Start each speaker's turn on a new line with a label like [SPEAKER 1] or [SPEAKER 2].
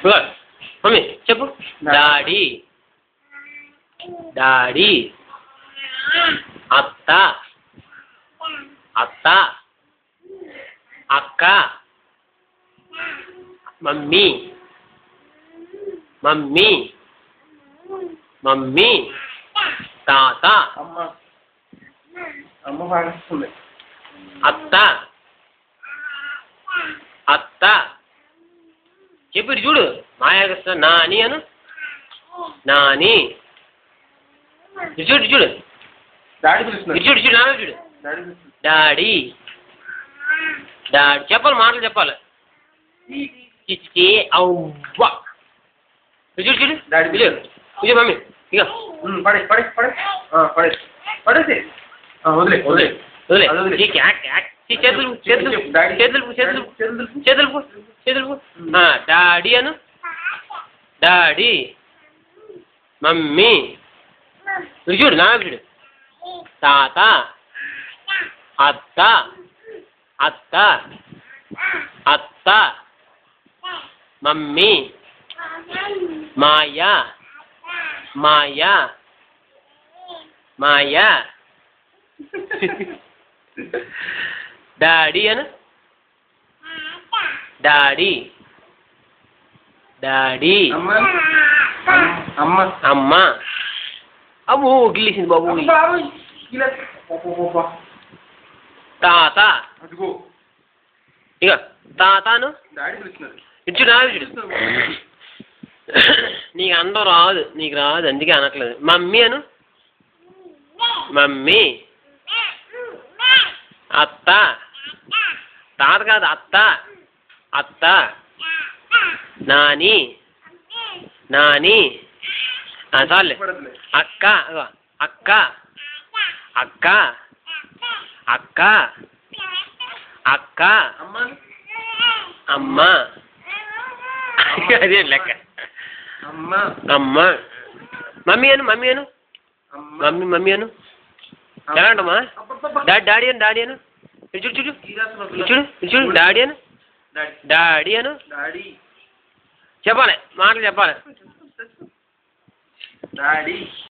[SPEAKER 1] Mummy చెప్పు. Daddy, daddy. అత్త, అత్త. అక్క, మమ్మీ, మమ్మీ, మమ్మీ. తాత, అత్త, అత్త. చెప్పు ఇటు చూడు. మాయాకృష్ణ నాని అను. నాని. ఇటు చూడు, ఇటు చూడు. ఇటు చూడు, చూడు నాన్న చూడు. Daddy, daddy. చెప్పాలి, మాటలు చెప్పాలి. చిచ్చి అవ్వ. ఇటు చూడు, చూడు. డాడీ ఇటు మమ్మీ. ఇక
[SPEAKER 2] పడేసి వదిలే వదిలే
[SPEAKER 1] వదిలే. చేతులు చేతులు చేతులు చేతులు చేతులు చేతులు. డాడీ అను. Daddy, mummy. ఇటు చూడు నా చూడు. తాత, అత్త, అత్త, అత్త. మమ్మీ, మాయ, మాయ, మాయ. డాడీ అను. Daddy, daddy.
[SPEAKER 2] అమ్మ
[SPEAKER 1] అమ్మ. అమ్మో గిల్లేసింది బాబు. తాత. ఇక తాతను. ఇటు నా చూడు. నీకు అందం రాదు, నీకు రాదు, అందుకే అనట్లేదు. మమ్మీ అను. మమ్మీ. అత్త. తాత కాదు, అత్త, అత్త. నాని, నాని. చాలే. అక్క, అక్క, అక్క, అక్క, అక్క. అమ్మ. అదే లెక్క. అమ్మ. మమ్మీ అను. మమ్మీ అను. మమ్మీ, మమ్మీ అను. ఎలా అంటమ్మా? డాడీ అను. డాడీ అను. చూడు చూడు చూడు చూడు. డాడీ అను. డాడీ అను. చెప్పాలి, మాటలు చెప్పాలి.
[SPEAKER 2] డాడీ.